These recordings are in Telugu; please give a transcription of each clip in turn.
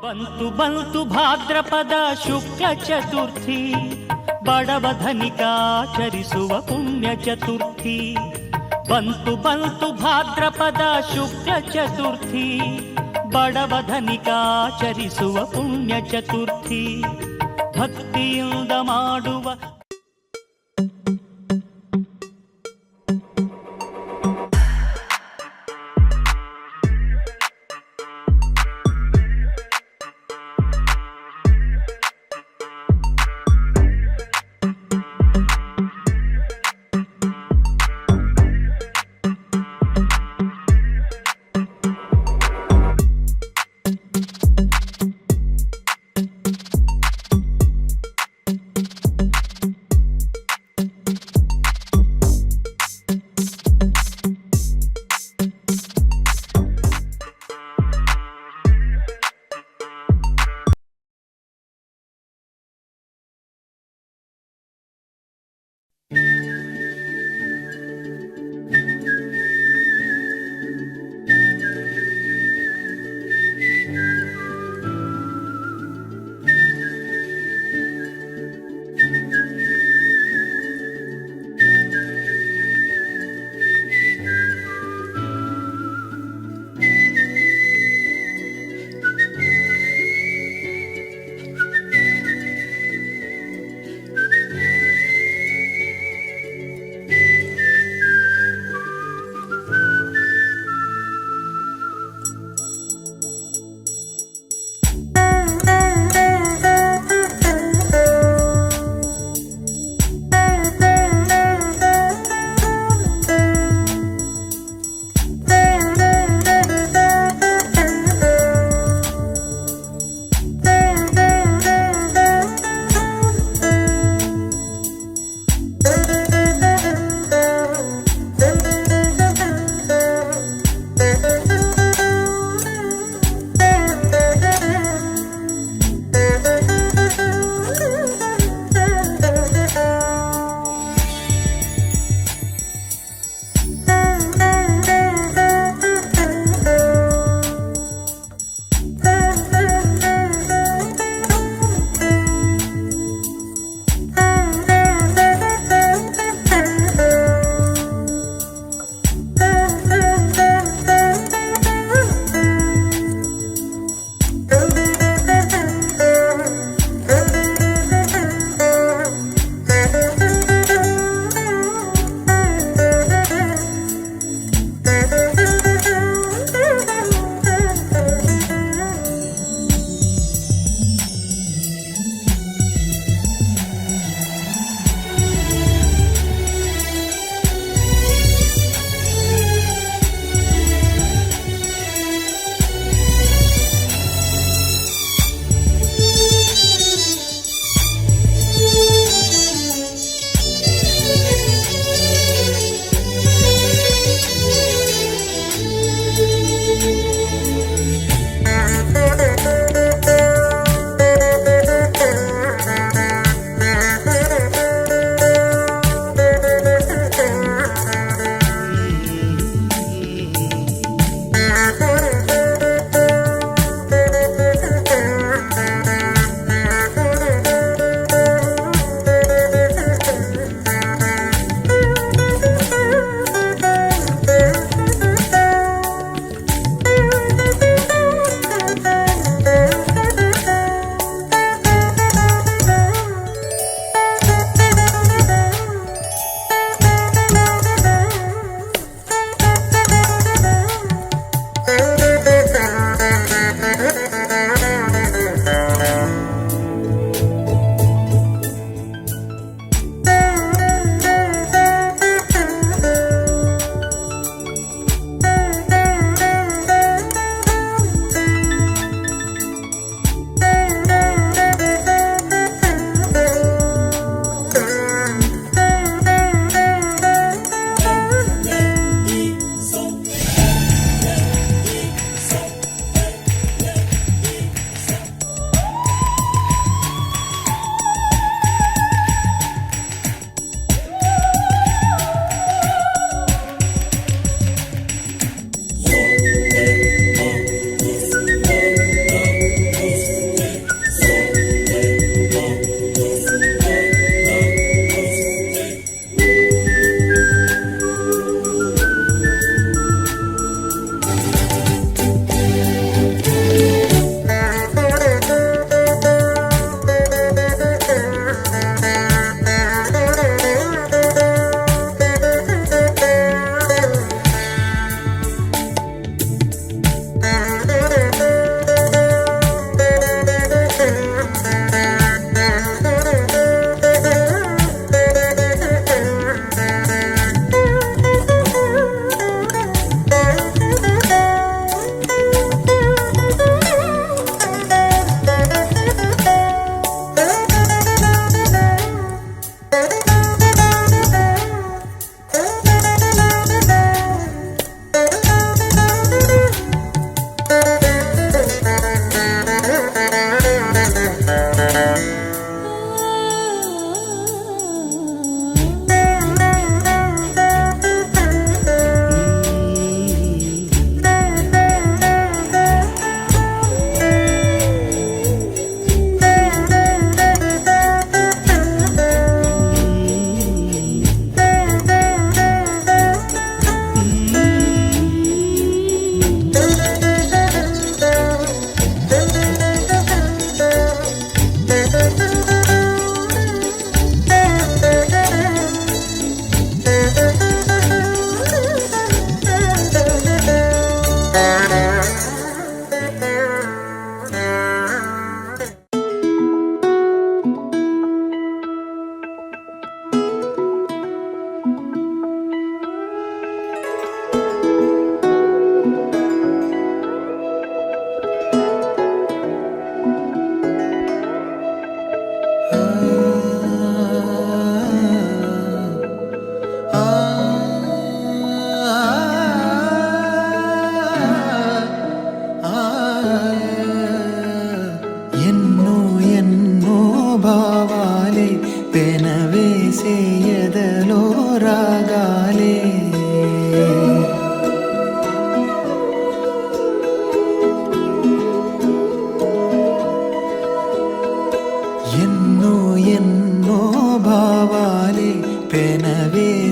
ಬಂತು ಬಂತು ಭಾದ್ರಪದ ಶುಕ್ಲ ಚತುರ್ಥಿ, ಬಡವ ಧನಿಕಾಚರಿಸುವ ಪುಣ್ಯ ಚತುರ್ಥಿ. ಬಂತು ಬಂತು ಭಾದ್ರಪದ ಶುಕ್ಲ ಚತುರ್ಥಿ, ಬಡವ ಧನಿಕಾಚರಿಸುವ ಪುಣ್ಯ ಚತುರ್ಥಿ. ಭಕ್ತಿಯಿಂದ ಮಾಡುವ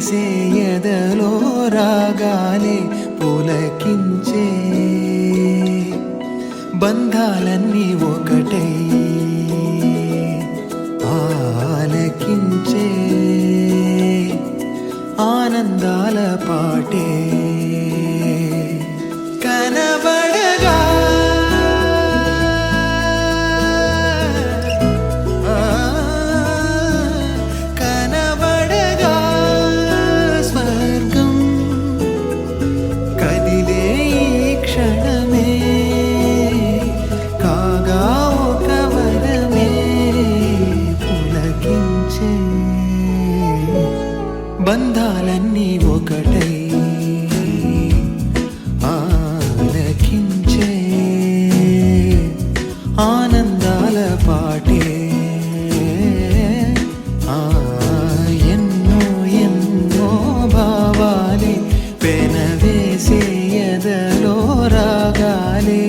వేసే ఎదలో రాగాలే పులకించే బంధాలన్నీ ఒకటై ఆలకించే ఆనందాల పాటే కనబడగా కనబడగా స్వర్గం కదిలే ఈ క్షణమే కాగా ఒక వరమే పులకించే బంధాలన్నీ ఒకటై ఆలకించే ఆనందాల పాటే ఎన్నో ఎన్నో భావాలే పెనవేసే ఎదలో రాగాలే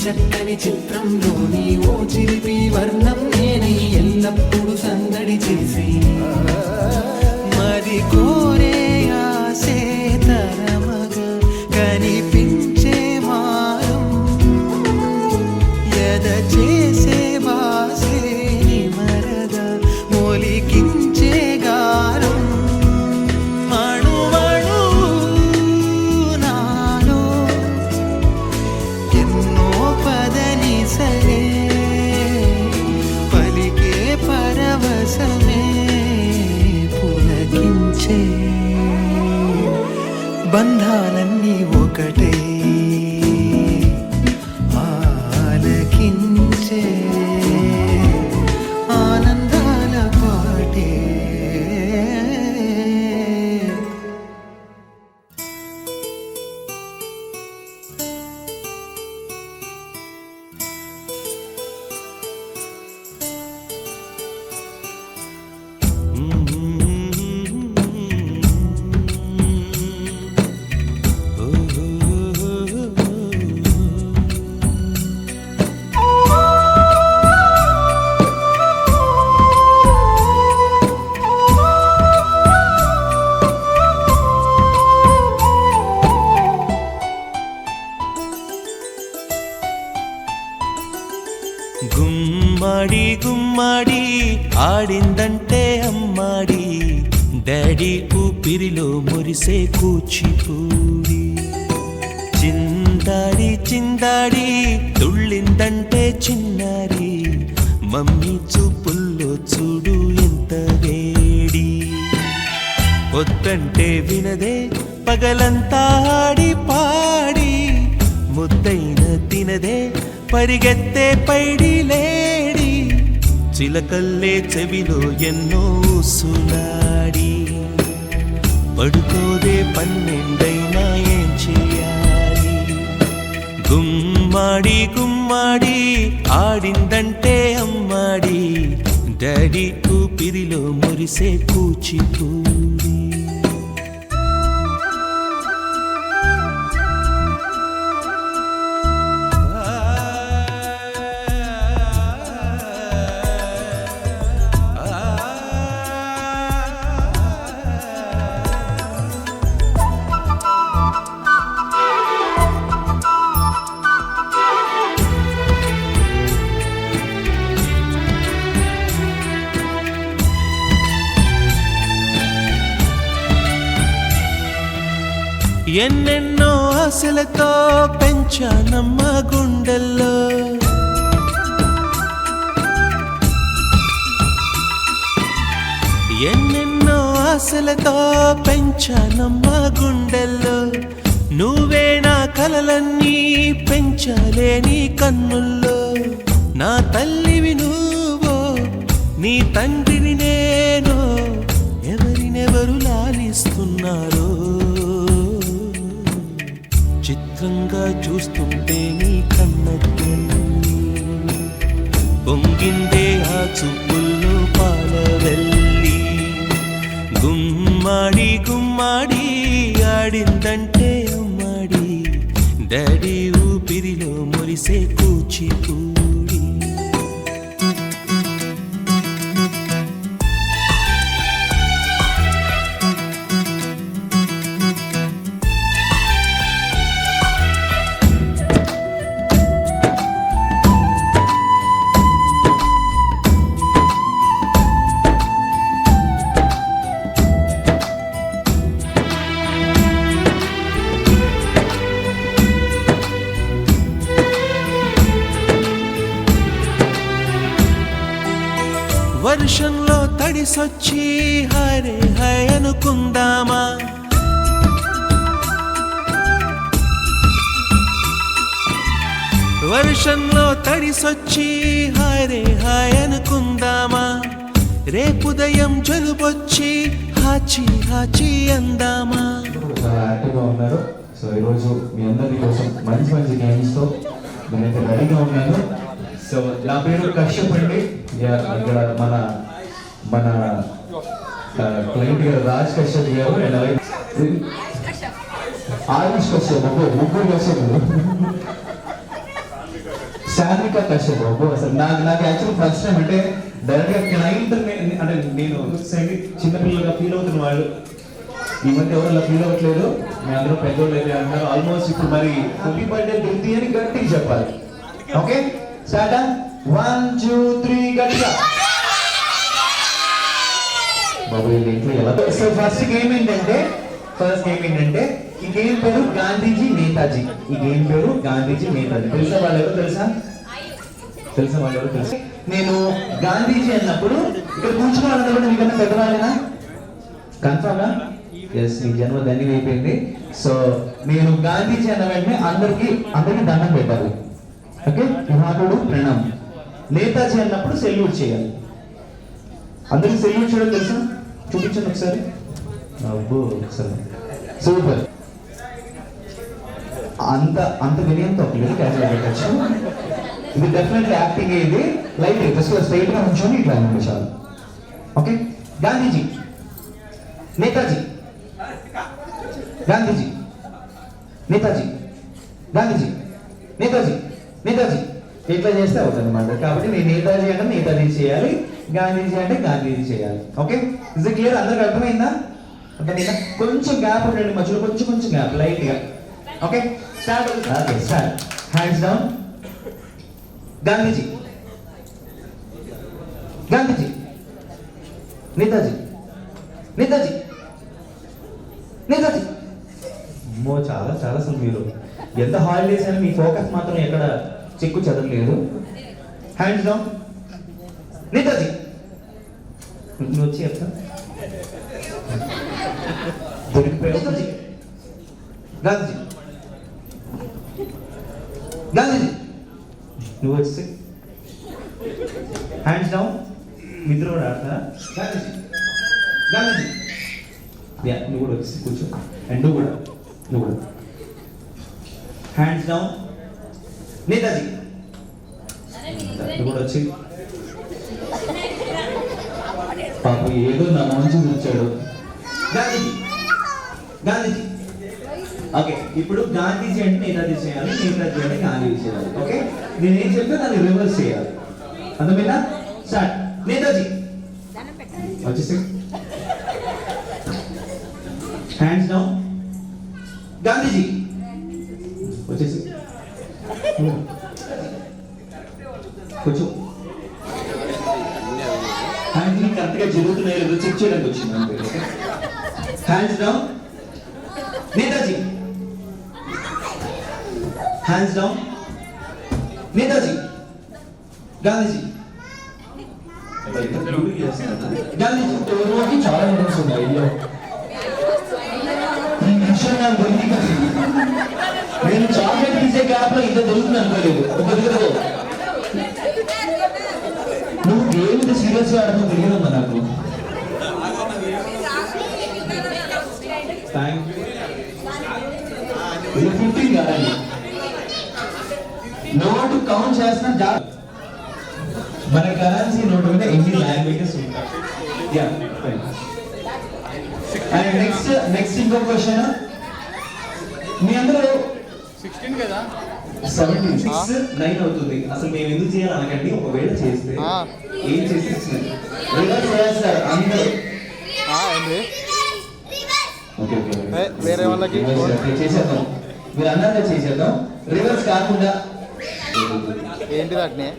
చక్కని చిత్రంలోని ఓ చిలిపి వర్ణం నేనై ఎల్లప్పుడూ సందడి చేసి మరి కోరే ఆసే తరమగా కనిపించే మారం ఎద చేసే బాసే నిమరగా మొలికించే గారం పలికే పరవశమే పులకించే బంధాలన్నీ ఒకటే ఆలకించే ఆనందాల పాటే గుమ్మడి గుమ్మడి ఆడిందంటే అమ్మాడి డాడీ ఊపిరిలో మురిసే కూచిపూడి చిందాడి చిందాడి తుళ్ళిందంటే చిన్నారి మమ్మీ చూపుల్లో చూడు ఎంత వేడి వద్దంటే వినదే పగలంతా ఆడి పాడి ముద్దైన తినదే పరిగెత్తే పైడి లేడి చిలకల్లే చెవిలో ఎన్నో సులాడి పడుకోదే పన్నెండైనా ఏం చేయాలి గుమ్మాడి గుమ్మాడి ఆడిందంటే అమ్మాడి డాడీ ఊపిరిలో మురిసే కూచిపూడి ఎన్నెన్నో ఆశలతో పెంచానమ్మ గుండెల్లో. ఎన్నెన్నో ఆశలతో పెంచానమ్మ గుండెల్లో. నువ్వే నా కలలన్నీ పెంచాలే నీ కన్నుల్లో. నా తల్లివి నువ్వో, నీ తండ్రిని నేను, ఎవరినెవరు లాలిస్తున్నారో. చిత్రంగా చూస్తుంటే నీ కన్నట్టు పొంగిందే ఆ చూపుల్లో పాలవెల్లి. గుమ్మాడి గుమ్మాడి ఆడిందంటే అమ్మాడి, డాడీ ఊపిరిలో మురిసే కూచిపూడి. వర్షంలో తడిసొచ్చి హరే హై అనుకుందామా. వర్షంలో తడిసొచ్చి హరే హై అనుకుందామా. రేపుదయం జలుబొచ్చి హాచి హాచి అందామా. చాలా యాక్టివ్గా ఉన్నారు. సో ఈరోజు మీ అందరి కోసం మంచి మంచి గేమ్స్తో నేనైతే రెడీగా ఉన్నాను. సో నా పేరు కశ్యప్ అండి. ఇక్కడ మన మన క్లయింట్ గారు రాజ్ కశ్యప్ గారు అండ్ ఆయుష్ కశ్యప్ ముగ్గురు కశ్యప్, శాన్విక కశ్యప్. అసలు నాకు యాక్చువల్ ఫస్ట్ టైం అంటే డైరెక్ట్గా క్లయింట్ అంటే నేను చిన్నపిల్లలుగా ఫీల్ అవుతున్న వాళ్ళు ఈ మధ్య ఎవరు అలా ఫీల్ అవ్వట్లేదు. మీ అందరూ పెద్దోళ్ళు అయితే అంటారు. ఆల్మోస్ట్ ఇప్పుడు మరి హ్యాపీ బర్త్డే ధృతి అని గట్టిగా చెప్పాలి. Okay start. 1 2 3 గట్టిగా. బాబు ఇంట్లో ఎలా. సో ఫస్ట్ గేమ్ ఏంటంటే ఈ గేమ్ పేరు గాంధీజీ నేతాజీ. ఈ గేమ్ పేరు గాంధీజీ నేతాజీ. తెలుసా వాళ్ళు ఎవరు? తెలుసా వాళ్ళు ఎవరు? తెలుసు. నేను గాంధీజీ అన్నప్పుడు ఇక్కడ కూర్చున్న వాళ్ళందరూ కూడా మీకన్నా పెద్దవాళ్ళేనా? కన్ఫర్మా? ఎస్, నీ జన్మ ధన్యం అయిపోయింది. సో నేను గాంధీజీ అన్న వెంటనే అందరికి దండం పెట్టాలి. ఓకే, మహాత్ముడు ప్రణామం. నేతాజీ అన్నప్పుడు సెల్యూట్ చేయాలి. అందరికి సెల్యూట్ చేయడం తెలుసా? చూపించండి ఒకసారి. అబ్బో ఒకసారి. సూపర్. అంత వినయంతో ఒకలేదు క్యాజువల్ పెట్టచ్చు. ఇది డెఫినెట్లీ యాక్టింగ్. ఇది లైట్ జస్ట్ స్ట్రైట్ గా ఉంచుకొని ఇట్లా ఉండి చాలు. ఓకే, గాంధీజీ నేతాజీ గాంధీజీ నేతాజీ గాంధీజీ నేతాజీ నేతాజీ ఇట్లా చేస్తే అవుతుంది అన్నమాట. కాబట్టి నేను నేతాజీ అంటే నేతాజీ చేయాలి, గాంధీజీ అంటే గాంధీజీ చేయాలి. ఓకే, ఇది క్లియర్? అందరికి అర్థమైందా? అర్థమైందా? కొంచెం గ్యాప్ ఉండండి మధ్యలో, కొంచెం గ్యాప్ లైట్ గా. Okay start. Okay start. Hands down. Gandhiji Gandhiji Netaji Netaji Netaji. అమ్మో చాలా చాలా అసలు మీరు ఎంత హాలిడేస్ అని మీ ఫోకస్ మాత్రం ఎక్కడ చెక్కు చదవలేదు. Hands down. నేతాజీ నువ్వు వచ్చి చెప్తా దొరికిపోయావు. నేతాజీ గాంధీజీ గాంధీజీ నువ్వు వచ్చి. Hands down. మిత్రుడు కూడా ఆడతారా? గాంధీజీ గాంధీజీ. నువ్వు కూడా వచ్చి కూర్చో. అండ్ నువ్వు కూడా. Hands down. నేతాజీ నువ్వు కూడా వచ్చి. పాప ఏదో నా మంచి కూర్చాడు. గాంధీజీ గాంధీజీ. ఓకే, ఇప్పుడు గాంధీజీ అంటే నేతాజీ చేయాలి, నేతాజీ అంటే గాంధీజీ చేయాలి. ఓకే, నేనేం చెప్తే దాన్ని రివర్స్ చేయాలి. అర్థమైందా? స్టార్ట్. నేతాజీ వచ్చేసి. Hands down. గాంధీజీ వచ్చేసి. కొంచెం హ్యాండ్స్ కరెక్ట్గా జరుగుతున్నాయో లేదో చెక్ చేయడానికి వచ్చింది. Hands down. Netaji hands down. Netaji, Gandhiji, Gandhiji చాలా ఇంట్రెస్ట్ ఉంది అయ్యో ఈ విషయం నాకు తెలియదు. నేను చాక్లెట్ తీసే గ్యాప్ లో ఇంత దొరుకుతుంది అనుకోలేదు. నువ్వు గేమ్ ఇంత సీరియస్ గా ఆడటం తెలియదు నాకు. Thank you. 15 కాదండి, నోటు కౌంట్ చేస్తున్నా. మన కరెన్సీ నోటు మీద ఎన్ని లాంగ్వేజెస్ ఉంటాయి? నెక్స్ట్ ఇంకో క్వశ్చన్. మీ అందరూ 16 కదా 76 9 అవుతుంది. అసలు మేము ఎందుకు చేయాలి అనకండి. ఒకవేళ చేస్తే ఏం చేసి రివర్స్ చేస్తారు అందరూ. ఏంటి ఓకే ఓకే వేరే వాళ్ళకి చేసేద్దాం. మీరు అన్నాక చేసేద్దాం. రివర్స్ కాకుండా ఏంటిది అట్నే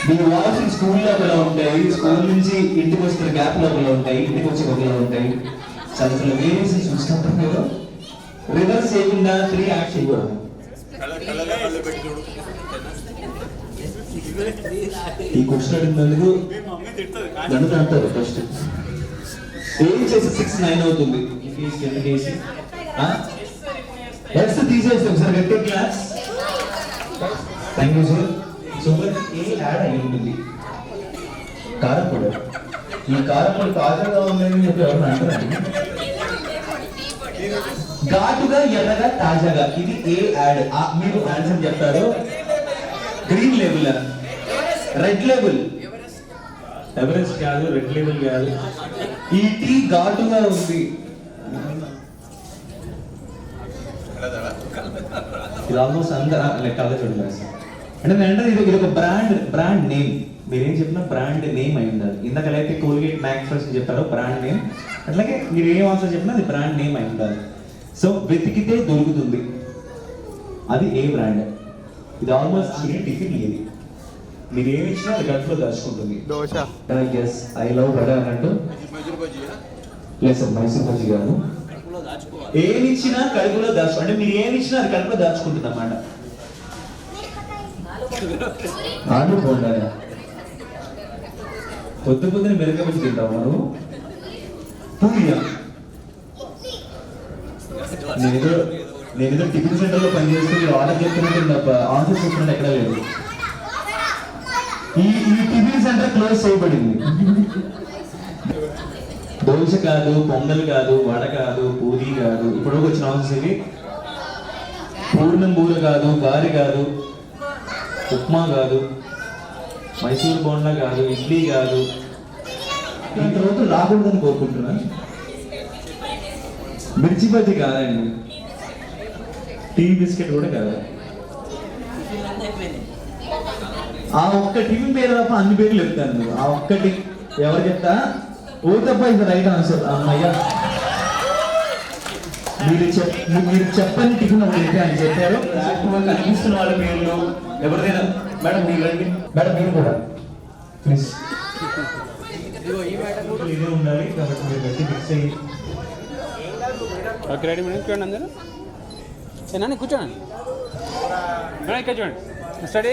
మీ వాయిస్ స్కూల్లో ఒకలా ఉంటాయి, స్కూల్ నుంచి ఇంటికి వస్తున్న గ్యాప్ లో ఒకలా ఉంటాయి, ఇంటికి వచ్చి ఒకలా ఉంటాయి. చాలా చాలా వేరియేషన్ చూసినప్పుడు మీరు రివర్స్ చేయకుండా 3 యాక్ట్ చేయకూడదు. ఈ క్వశ్చన్ అడిగినందుకు నన్ను అంటారు ఫస్ట్. ఏం చేసి 6 9 అవుతుంది. ఈ ఫీజు ఎంత చేసి ఎస్ తీసేస్తాం సార్. గట్టి class. Thank you sir. So A add అయి ఉంటుంది? కారపొడి. ఈ కారపొడి తాజాగా ఉందని చెప్పి ఎవరు అంటారండి? ఘాటుగా, ఎర్రగా, తాజాగా. ఇది ఏ యాడ్? మీరు ఆన్సర్ చెప్తారు. Green label, red label. Everest కాదు, రెడ్ లేబుల్ కాదు. ఈ టీ ఘాటుగా ఉంది. ఇది ఆల్మోస్ట్ అందరూ లెక్కగా చూడాలి. అంటే ఇది ఒక బ్రాండ్ నేమ్. మీరేం చెప్పినా బ్రాండ్ నేమ్ అయి ఉండాలి. ఇందాకలైతే కోల్గేట్ మ్యాక్స్ ఫ్రెష్ చెప్పారో బ్రాండ్ నేమ్, అట్లాగే మీరు ఏం ఆన్సర్ చెప్పినా అది బ్రాండ్ నేమ్ అయి ఉండాలి. సో వెతికితే దొరుకుతుంది. అది ఏ బ్రాండ్? ఇది ఆల్మోస్ట్ టిఫిన్. ఇది మీరు ఏమి ఇచ్చినా అది గంటలో దాచుకుంటుంది. Dosa. Yes, I love vada అన్నట్టు. లేదు సార్, మైసూర్ బజ్జీ కాదు. ఏమి ఇచ్చినా కడుపులో దాచు, అంటే మీరు ఏమి ఇచ్చినా అది కడుపులో దాచుకుంటుంది అన్నమాట. ఆలు బోండా. పొద్దున మెరుగబెట్టి తింటావు మనం. పూరియా. నేనేదో టిఫిన్ సెంటర్ లో పనిచేస్తూ మీరు ఆర్డర్ చెప్తున్నట్టు తప్ప ఆన్సర్ చెప్తున్నట్టు ఎక్కడ లేదు. ఈ టిఫిన్ సెంటర్ క్లోజ్ చేయబడింది. దోశ కాదు, పొంగల్ కాదు, వడ కాదు, పూరి కాదు. ఇప్పుడు వచ్చిన ఆన్సర్స్ ఇవి. పూర్ణం బూర కాదు, గారి కాదు, ఉప్మా కాదు, మైసూర్ బోండా కాదు, ఇడ్లీ కాదు. ఇంత రోజు రాకూడదని కోరుకుంటున్నాను. మిర్చి బజ్జీ కాదండి. టీ బిస్కెట్ కూడా కాదు. ఆ ఒక్క టిఫిన్ పేరు తప్ప అన్ని పేర్లు చెప్తాను మీరు. ఆ ఒక్కటి ఎవరు చెప్తా? ఓ తప్ప ఇది రైట్ ఆన్సర్. అమ్మయ్యా, మీరు చెప్పని టిఫిన్ ఒకటి అని చెప్పారు. కనిపిస్తున్న వాళ్ళ పేర్లు ఎవరిదైనా. మేడం మీరు రండి. మేడం మీరు కూడా ప్లీజ్. ఇదే ఉండాలి కాబట్టి మీరు గట్టి ఫిక్స్ అయ్యి. Okay ready madam. చూడండి అందరూ. నాన్న కూర్చోండి మేడం. ఇక్కడ చూడండి. స్టడీ.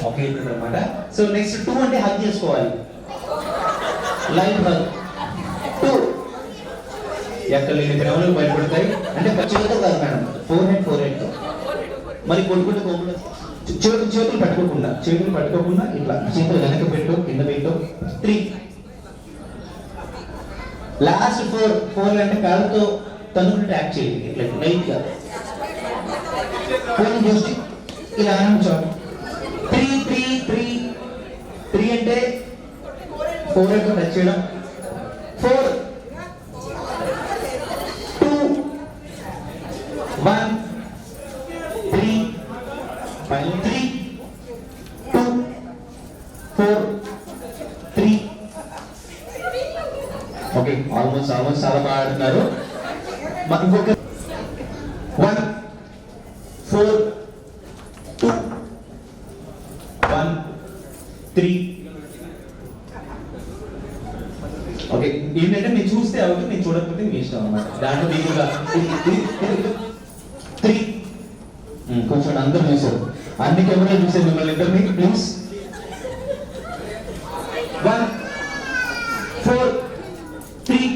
ఓకే అన్నమాట. సో నెక్స్ట్ 2 అంటే హగ్ చేసుకోవాలి. Line hug 2. ఎక్కడ లేని ప్రేమలు బయటపడతాయి. అంటే చేతులతో కాదు మేడం, 4 హెడ్ తో. మరి కొట్టుకుంటే కోపంలో చేతులు పట్టుకోకుండా ఇట్లా చేతులు వెనక పెట్టు, కింద పెట్టు. 3. లాస్ట్ 4 అంటే కాళ్ళతో తనుకుంటే యాక్ట్ చేయండి. ఇట్లా లైట్ గా ఫోన్ చూసి ఇలా ఆనందించాలి. 3 అంటే 4 హెడ్ టచ్ చేయడం. 4 2 1 3 3 2 4 3. ఓకే, ఆల్మోస్ట్ చాలా బాగా ఆడుతున్నారు. ఇంకొక 1 4 2 1 3. ఓకే, ఏంటంటే మీరు చూస్తే అవుట్, నేను చూడకపోతే మీ ఇష్టం అన్నమాట. దాంట్లో మీకు ఒక 3 కొంచెం అందరూ చూసారు, అన్ని కెమెరాలు చూసారు మిమ్మల్ని ఇద్దరిని. ప్లీజ్ 1 4 3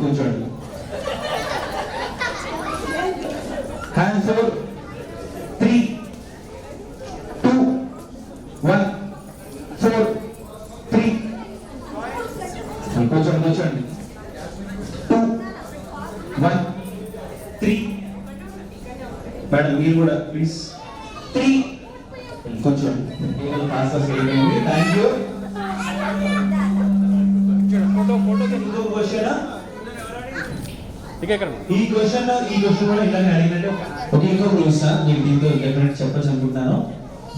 కూర్చోండి. హ్యాండ్ 4 3 2 1 4 3 కూర్చోండి 2 1 3 మేడం మీరు కూడా ప్లీజ్ 3 కూర్చోండి. ఫాస్ట్ అయిపోయింది. Thank you. ఇంకో క్వశ్చన్, ఈ క్వశ్చన్ కూడా ఇలానే అడిగినట్టే ఒక ఇంకో క్వశ్చన్ సార్, నేను దీంతో డెఫినెట్ చెప్పచ్చు అనుకుంటున్నాను.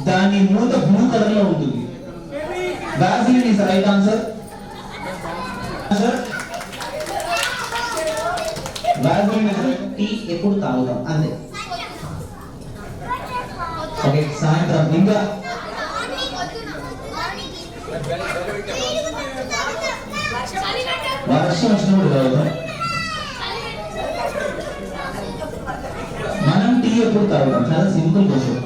దాని మూత బ్లూ కలర్ లో ఉంటుంది. Vaseline is right answer. Vaseline is tea ఎప్పుడు తాగుతాం అంతే. ఓకే సాయంత్రం ఇంకా వర్షం వచ్చినప్పుడు తాగుతాం. మనం టీ ఎప్పుడు తాగుతాం? చాలా సింపుల్ క్వశ్చన్.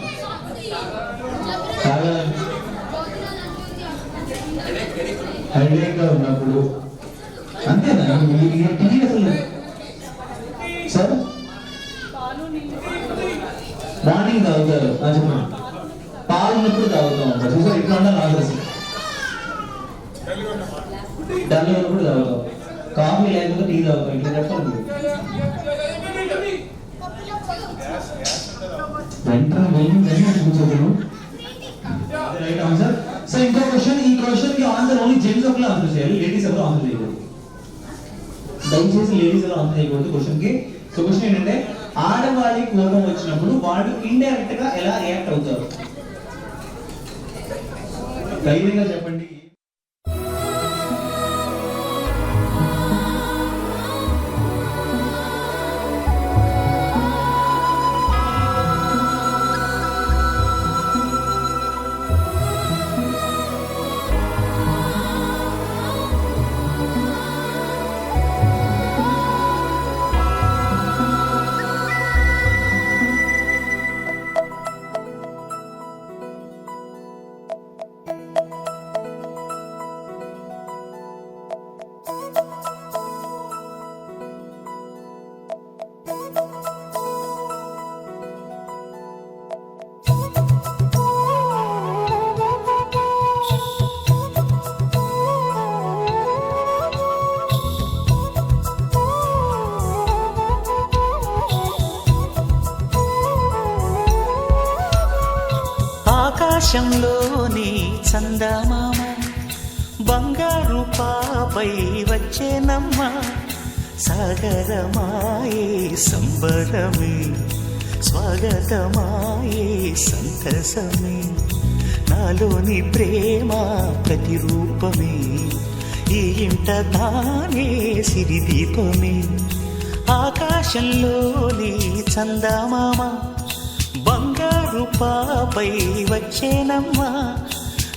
హెడేక్ గా ఉన్నప్పుడు అంతేనా? టీ అసలు సార్ మార్నింగ్ తాగుతారు. చెప్పండి. పాలు ఉన్నప్పుడు తాగుతాం అంటారు. చూసారు ఇట్లా ఉండాలి ఆన్సర్స్. డల్ ఉన్నప్పుడు తాగుతాం. కాఫీ లేకపోతే టీ తాగుతాం. ఇట్లా చెప్పండి. Right answer. సో ఇంకో క్వశ్చన్, ఈ క్వశ్చన్ కి ఆన్సర్ ఓన్లీ జెంట్స్ ఒకరు ఆన్సర్ చేయాలి, లేడీస్ ఎవరు ఆన్సర్ చేయకూడదు. దయచేసి లేడీస్ ఎవరు ఆన్సర్ చేయకూడదు క్వశ్చన్ కి. సో క్వశ్చన్ ఏంటంటే, ఆడవాళ్ళకి కోపం వచ్చినప్పుడు వాళ్ళు ఇండైరెక్ట్ గా ఎలా రియాక్ట్ అవుతారు? ధైర్యంగా చెప్పండి. ఆకాశంలోని చందమామ బంగారు పాపై వచ్చేనమ్మ, సాగరమాయే సంబరమే, స్వాగతమాయే సంతసమే, నాలోని ప్రేమ ప్రతిరూపమే, ఈ ఇంట తానే సిరిదీపమే. ఆకాశంలోని చందమామ బంగారు పాపై వచ్చేనమ్మా,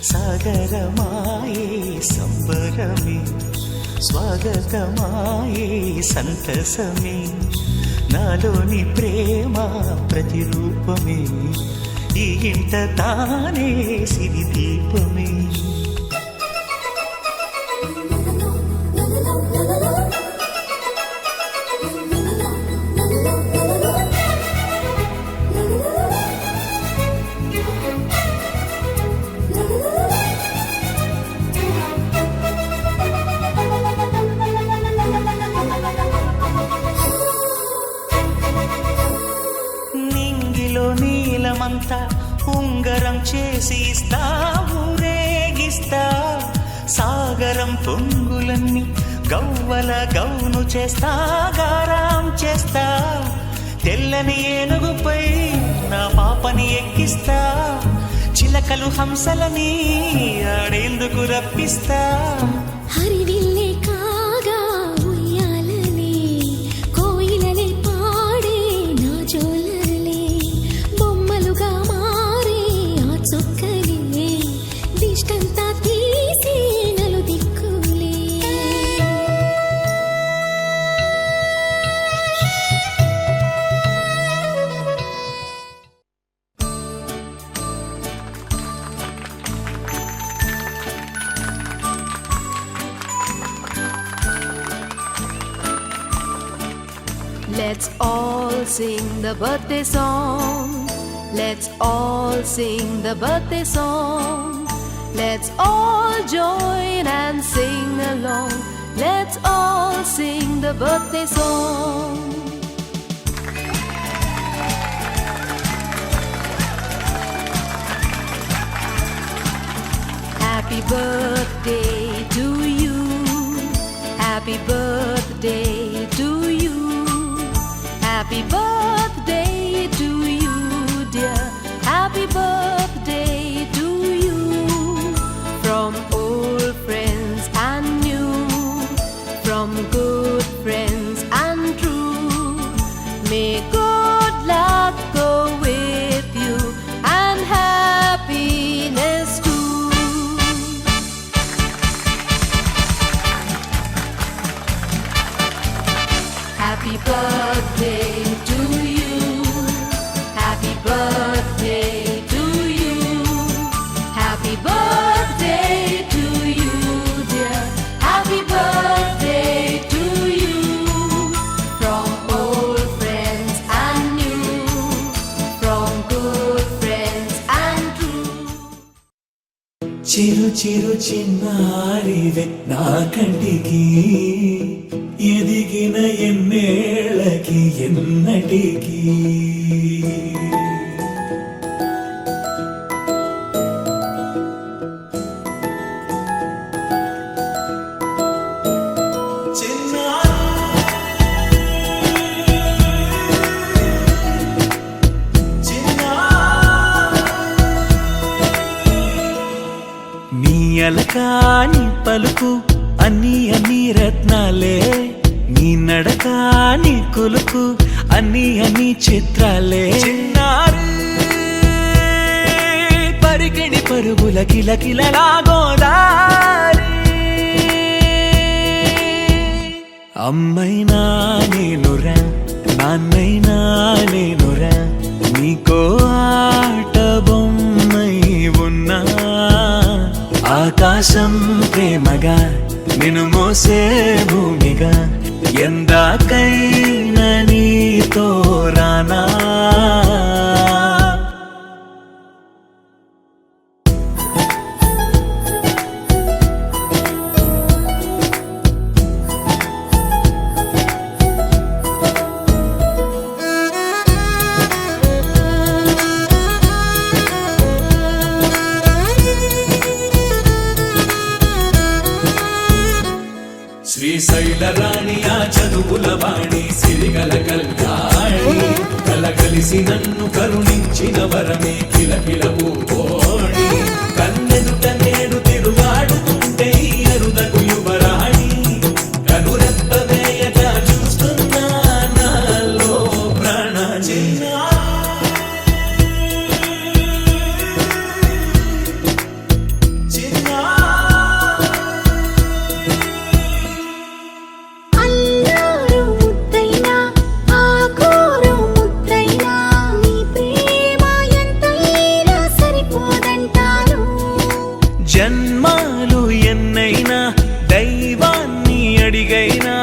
సాగరమాయే సంబరమే, స్వాగతమాయే సంతసమే, నాలోని ప్రేమ ప్రతిరూపమే, ఈ ఇంట తానే సిరిదీపమే. నీలమంతా ఉంగరం చేసి ఇస్తా, ఊరేగిస్తా, సాగరం పొంగులన్నీ గవ్వల గౌను చేస్తా, గారాం చేస్తా, తెల్లని ఏనుగుపై నా పాపని ఎక్కిస్తా, చిలకలు హంసలని ఆడేందుకు రప్పిస్తా. హరివిల్లే కాగా ఉయ్యాలలే, కోయిలలే పాడే నా జోలలే, బొమ్మలుగా మారే ఆ చొక్కలే, దిష్టంతా తీసి నలు దిక్కులే. Let's all sing the birthday song. Let's all sing the birthday song. Let's all join and sing along. Let's all sing the birthday song. Happy birthday to you. Happy birthday to you. Happy birthday to you, dear. Happy birthday to you. From old friends and new, from good friends and true. May good luck go with you and happiness too. Happy birthday to you. Happy birthday to you. Happy birthday to you, dear. Happy birthday to you. From old friends and new, from good friends and true. చిరు చిరు చిన్నారివే నా కంటికి ఎదిగిన ఎన్నేళ్ళకి ఎన్నటికి నీ అలకాని పలుకు అన్ని అన్ని రత్నాలే, నీ నడక నీ కులుకు అన్ని అన్ని చిత్రాలే. చిన్నారి పరికిణి పరుగుల కిలకిలలా గోదారి, అమ్మైనా నేనురా నాన్నైనా నేనురా, నీకో ఆట బొమ్మై ఉన్నా. ఆకాశం ప్రేమగా నిన్ను మోసే భూమిగా, ఎందాకైనా నీతో రానా. శ్రీశైల రాణి ఆ చదువుల వాణి, సిరిగల కళ్యాణి, కలగలిసి నన్ను కరుణించిన వరమే కిలకిల పూకోణి. కన్నెదుట నేడు తిరుగాడుతుంటే అరుదకు యువరాణి, కనురెప్ప వేయక చూస్తున్నా నాలో ప్రాణ. చిన్నా అల్లారు ముద్దైనా ఆకోరు ముద్దైనా నీ ప్రేమ ఎంతైనా సరిపోదంటాను. జన్మాలు ఎన్నైనా దైవాన్ని అడిగైనా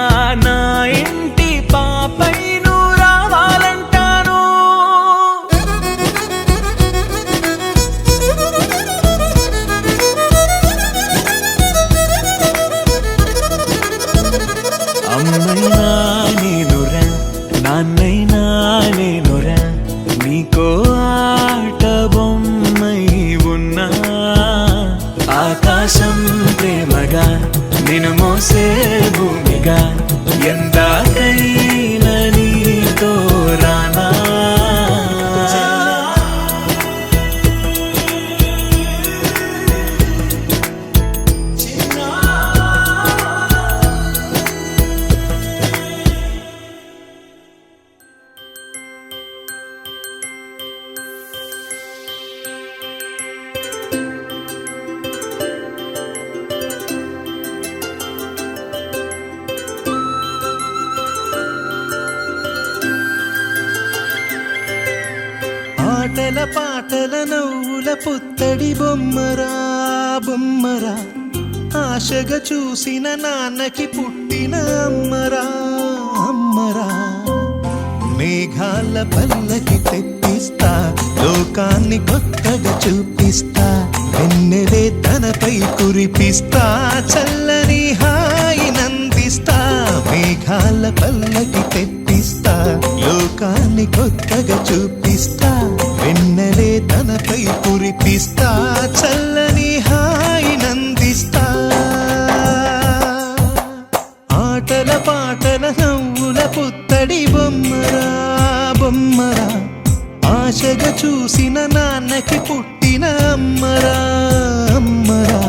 నా ఇంటి పాపై నువ్వు రావాలంటాను. అమ్మైనా నేనురా నాన్నైనా నేనురా, నీకో ఆట బొమ్మై ఉన్నా. ఆకాశం ప్రేమగా నిన్ను మోసే భూమిగా, ఎందాకైనా నీతో రానా. ఆటల పాటల నవ్వుల పుత్తడి బొమ్మరా బొమ్మరా, ఆశగా చూసిన నాన్నకి పుట్టిన అమ్మరా అమ్మరా. మేఘాల పల్లకి తెప్పిస్తా లోకాన్ని కొత్తగా చూపిస్తా వెన్నెలే తనపై కురిపిస్తా చల్లని హాయి నందిస్తా మేఘాల పల్లకి తెప్పిస్తా లోకాన్ని కొత్తగా చూపిస్తా వెన్నెలే తనపై కురిపిస్తా చల్లని హాయి నందిస్తా ఆటల పాటల నవ్వుల పుత్తడి బొమ్మరా బొమ్మరా ఆశగా చూసిన నాన్నకి పుట్టిన అమ్మరా అమ్మరా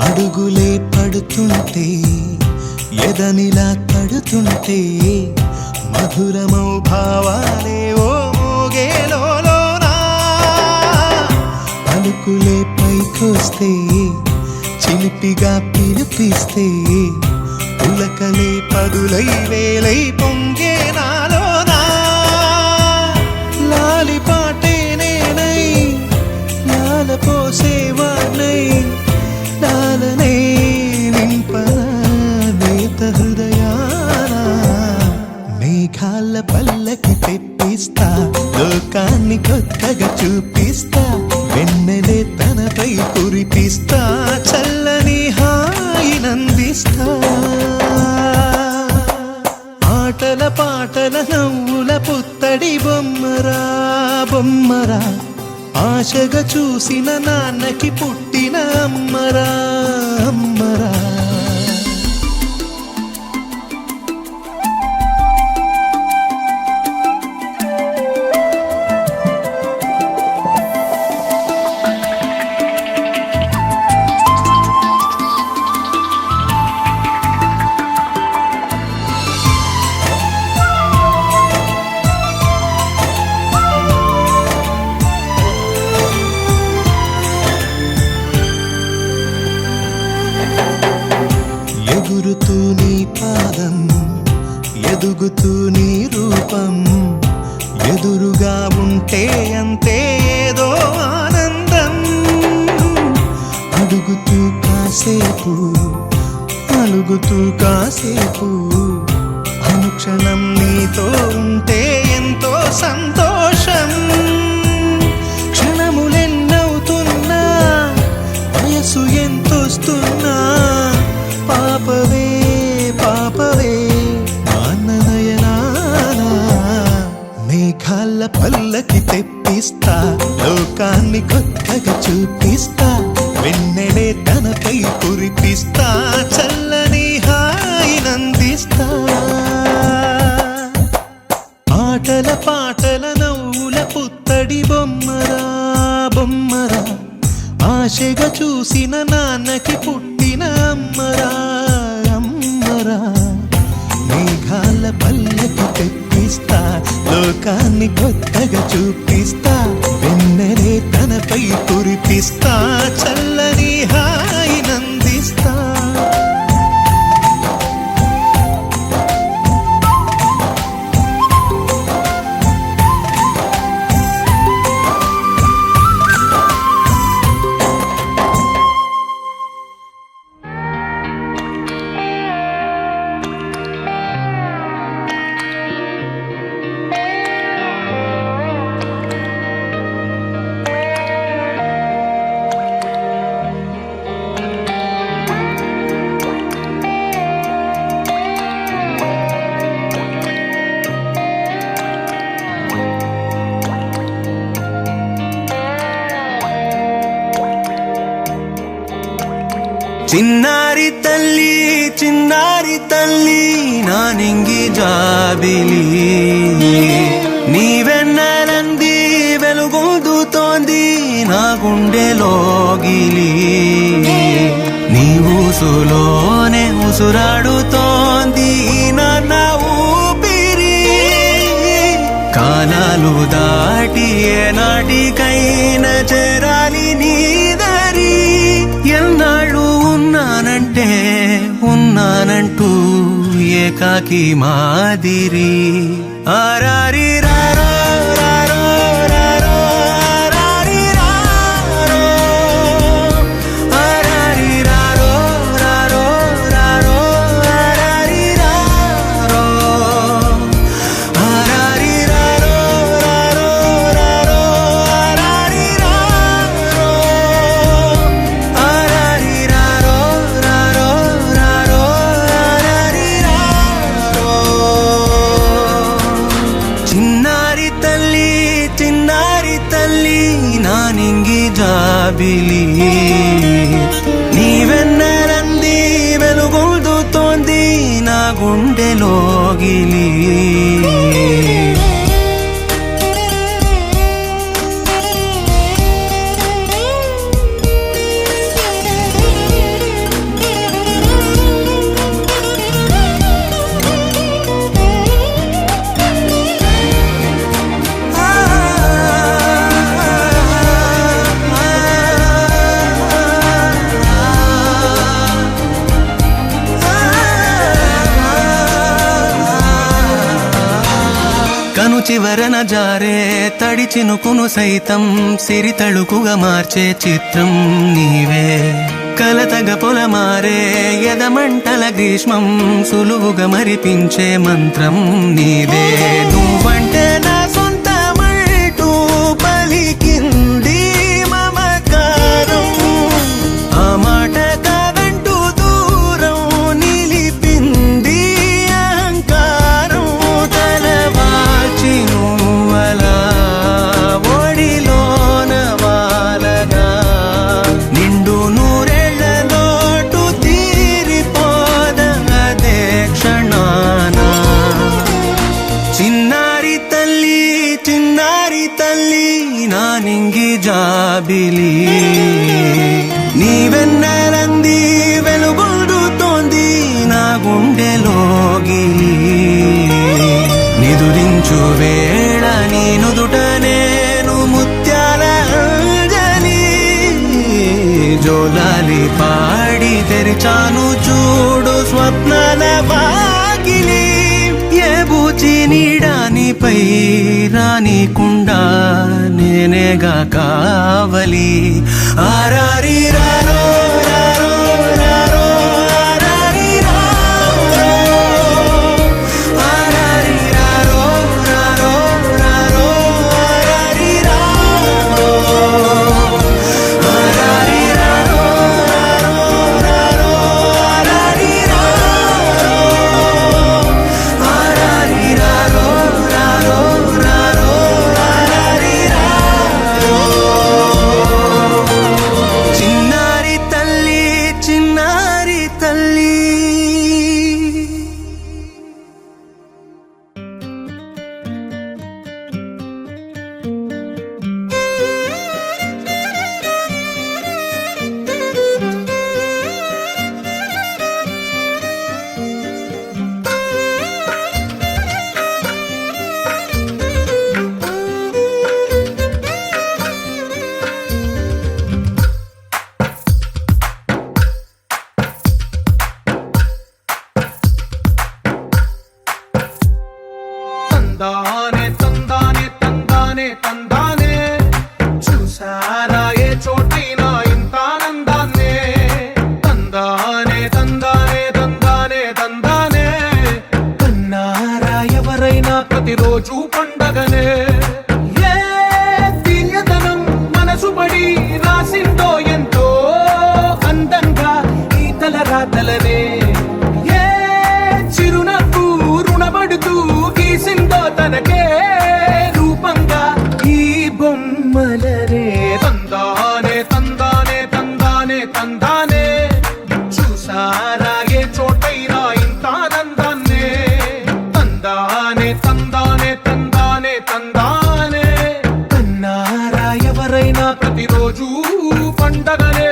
అడుగులే పడుతుంటే ఎదనిలా తడుతుంటే మధురమౌ భావాలే ఓ మోగేలోనా పలుకులే పైకొస్తే చిలిపిగా పిలిపిస్తే పులకలే పదులై వేలై పొంగే నాలోనా లాలి పాటే నేనై లాల పోసేవాణ్ణై లాలనే నింపన నేత హృదయాన మేఘాల పల్లకి తెప్పిస్తా లోకాన్ని కొత్తగా చూపిస్తా వెన్నెలే తనపై కురిపిస్తా చల్లని హాయి నందిస్తా ఆటల పాటల నవ్వుల పుత్తడి బొమ్మరా బొమ్మరా ఆశగా చూసిన నాన్నకి పుట్టిన అమ్మరా అమ్మరా ఎగురుతూ నీ పాదం ఎదుగుతూ నీ రూపం ఎదురుగా ఉంటే అంతే ఏదో ఆనందం అడుగుతూ కాసేపు అలుగుతూ కాసేపు అనుక్షణం నీతో ఉంటే ఎంతో సంతోషం క్షణములెన్నవుతున్నా వయసు ఎంతొస్తున్నా పాపవే పాపవే మాననయనానా మేఘాల పల్లకి తెప్పిస్తా లోకాన్ని కొత్తగా చూపిస్తా వెన్నెలే తనపై కురిపిస్తా చల్లని హాయి నందిస్తా ఆటల పాటల నవ్వుల పుత్తడి బొమ్మరా బొమ్మరా ఆశగా చూసిన నాన్నకి పుట్టిన అమ్మరా అమ్మరా మేఘాల పల్లకి తెప్పిస్తా లోకాన్ని కొత్తగా చూపిస్తా వెన్నెలే తనపై కురిపిస్తా చల్లని హాయి నందిస్తా చిన్నారి తల్లి నా నింగి జాబిలి నీవెన్నెలంది వెలుగొందుతోంది నా గుండెలోగిలి నీ ఊసులోనే ఉసురాడుతోంది నా ఊపిరి ఏనాటికైనా చేరాలి నీ దారి ఎన్నాళ్ళు ఉన్నానంటే ఉన్నానంటూ ఏకాకి మాదిరి ఆరారి రారో రారో రారో ఆరారి రారో ఆరారి రారో రారో రారో ఆరారి రారో ఆరారి రారో రారో రారో ఆరారి రారో ఆరారి రారో రారో రారో ఆరారి రారో చిన్నారి తల్లి నా నింగి జాబిలి నీవెన్నరంది వెలుగొందుతోంది నా గుండెలోగిలి కను చివరన జారే తడి చినుకును సైతం సిరి తళుకుగా మార్చే చిత్రం నీవే కలతగ పొలమారే ఎదమంటల గ్రీష్మం సులువుగా మరిపించే మంత్రం నీవే నువ్వంటే నా సొంతమంటూ పలికింది మమకారం ఆ మాట కాదంటూ దూరం నిలిపింది అహంకారం తలవాల్చి నువ్వలా ఒడిలోన వాలగా నిండు నూరేళ్ల లోటు తీరిపోదదే క్షణాన చిన్నారి తల్లి నా నింగి జాబిలి నీవెన్నరంది వెలుగొందుతోంది నా గుండెలోగిలి నిదురించు వేళ నీ నుదుట నేను ముత్యాల అంజలి జోలాలి పాడి తెరిచాను చూడు స్వప్నాల వాకిలి ఏ బూచి నీడానిపై రానికుండా నేనేగా కావలి ఆరారి రారో రారో రారో ఆరారి రారో ఆరారి రారో రారో రారో ఆరారి రారో ఆరారి రారో రారో రారో ఆరారి రారో ఆరారి రారో రారో రారో ఆరారి రారో చిన్నారి తల్లి తందానే తందానే తందానే తందానే చూసారా ఏ చోటైనా ఇంత ఆనందాన్నే తందానే తందానే తందానే తందానే కన్నారా ఎవరైనా ప్రతిరోజు పండగనే ఏ తీయదనం మనసు పడి రాసిందో ఎంతో అందంగా ఈ తలరాతలనే ఏ చిరునవ్వు రుణపడుతూ గీసిందో తనకే రూపంగా ఈ బొమ్మలనే తందానే తందానే తందానే తందానే చూసారా ఏ చోటైనా ఇంత ఆనందాన్నే తందానే తందానే తందానే తందానే కన్నారా ఎవరైనా ప్రతిరోజు పండగనే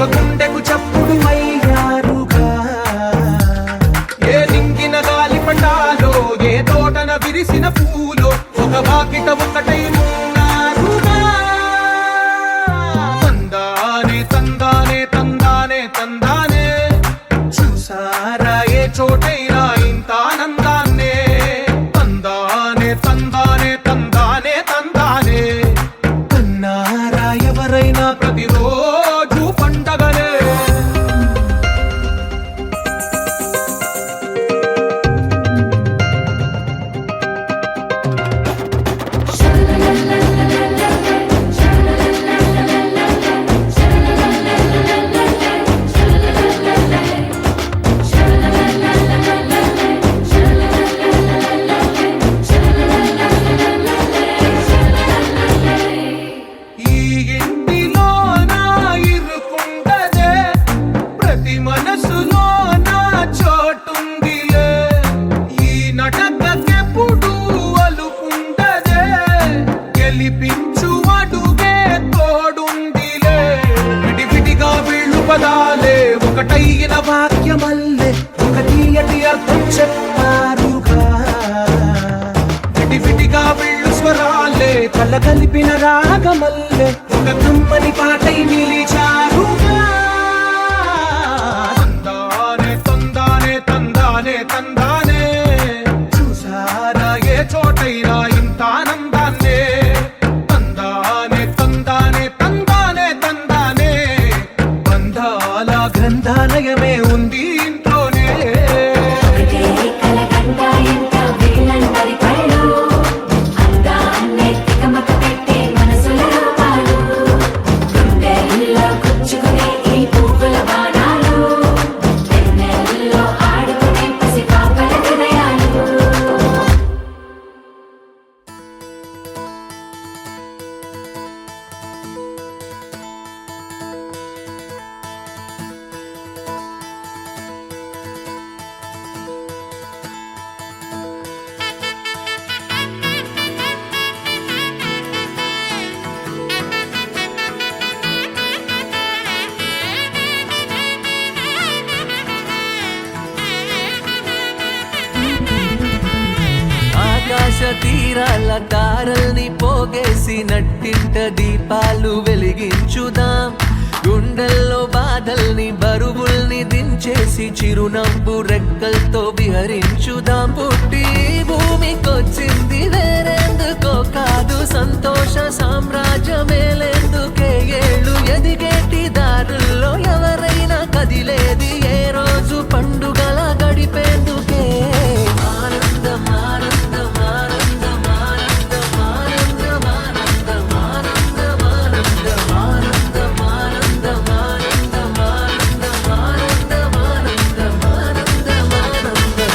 ఒక గుండెకు చప్పుడు అయ్యారుగా. ఏ నింగిన గాలి పటాలో ఏ తోటన విరిసిన పూలో ఒక వాకిట ఒకటై ఉన్నారుగా. తందానే తందానే తందానే తందానే చూసారా ఏ చోటైనా ఇంత ఆనందాన్నే. తందానే తందానే తందానే తందానే కన్నారా ఎవరైనా ప్రతిరోజు పండగనే. ఈ ఇంటిలో నా ఇరుకుండదే ప్రతి మనసులో నా చోటుందిలే. ఈ నటకెప్పుడు అలుకుండదే గెలిపించు అడుగే తోడుందిలే. విడివిడిగా వీళ్ళు పదాలే ఒకటైన వాక్యమల్లే ఒక తీయటి అర్థం చెప్పారుగా. విడివిడిగా వీళ్ళు స్వరాలే కలగలిపిన రాగమల్లే ఒక కమ్మని పాటై నిలిచారుగా. తందానే తందానే తందానే తందానే చూసారా ఏ చోటైనా ఇంత ఆనందాన్నే. తందానే తందానే తందానే తందానే బంధాల గ్రంథాలయమే ఉంది ఇంట్లోనే. ఆకాశ తీరాల తారల్ని పోగేసి నట్టింట దీపాలు వెలిగించుదాం. గుండెల్లో బాధల్ని బరువుల్ని దించేసి చిరునవ్వు రెక్కలతో విహరించుదాం. పుట్టి భూమికొచ్చింది వేరేందుకో కాదు సంతోష సామ్రాజ్యమేలేందుకే. ఏళ్ళు ఎదిగేటి దారుల్లో ఎవరైనా కదిలేది ఏ రోజు పండుగల గడిపేందుకే. ఆనందం ఆనందం ఆనందం ఆనందం ఆనందం ఆనందం ఆనందం ఆనందం ఆనందం ఆనందం ఆనందం ఆనందం ఆనందం ఆనందం ఆనందం ఆనందం.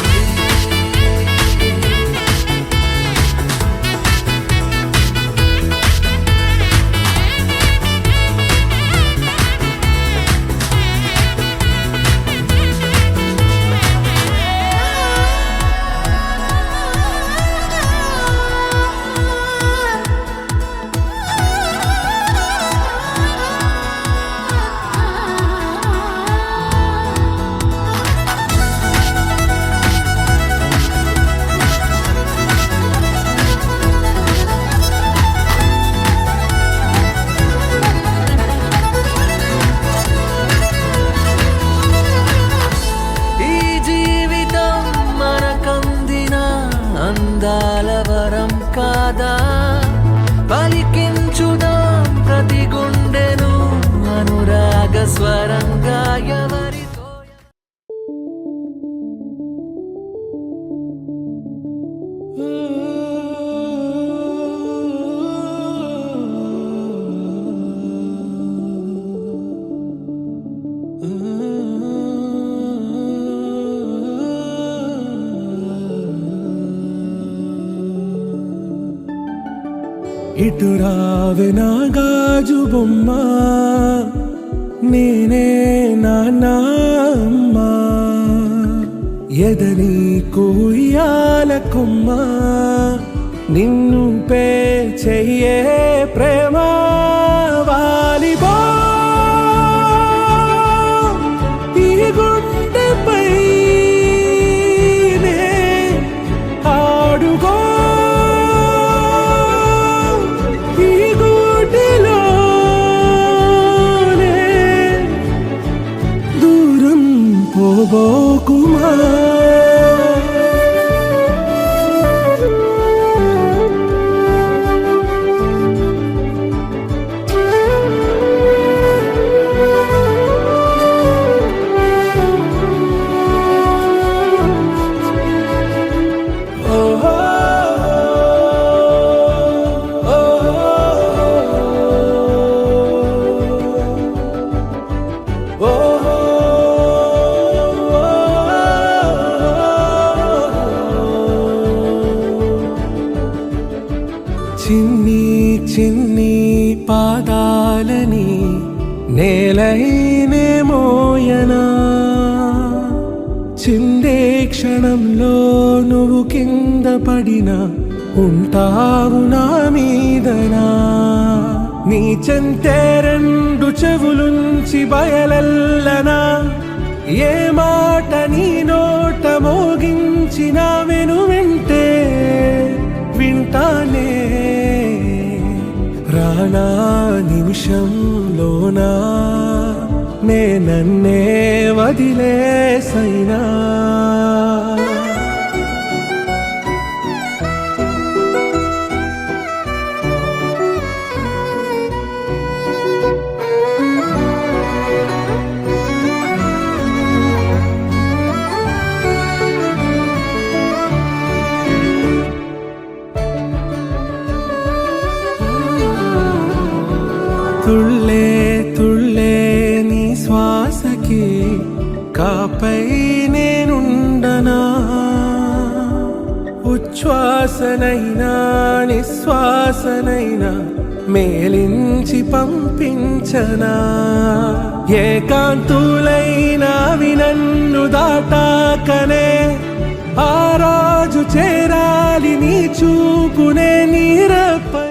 ఈ జీవితం మనకందిన అందాల వరం కాదా. పలికించుదాం ప్రతి గుండెను అనురాగ స్వరంగా ఎవరితో. ఇటు రావే నా గాజు బొమ్మ నేనే నాన్నమ్మ. ఎదని కుయ్యాల కొమ్మ నిన్ను పే చెయ్యే ప్రేమ వాలిబా పాదాలని నేలైనే మోయనా చిందే క్షణంలో నువ్వు కింద పడినా ఉంటావు నా మీదనా నీ చెంతే రెండు చెవులుంచి బయలెల్లనా ఏ మాట నీ నోట మోగించిన వింటే వింటానే రానా నిమిషంలోనా నే నన్నే వదిలేసైనా తుళ్ళే తుళ్ళే నీ శ్వాసకి కాపై నేనుండనా ఉచ్ఛ్వాసనైనా నిశ్వాసనైనా మేలించి పంపించనా ఏకాంతులైనా వినన్ను దాటాకనే ఆ రోజు చేరాలి నీ చూపునే నీరపై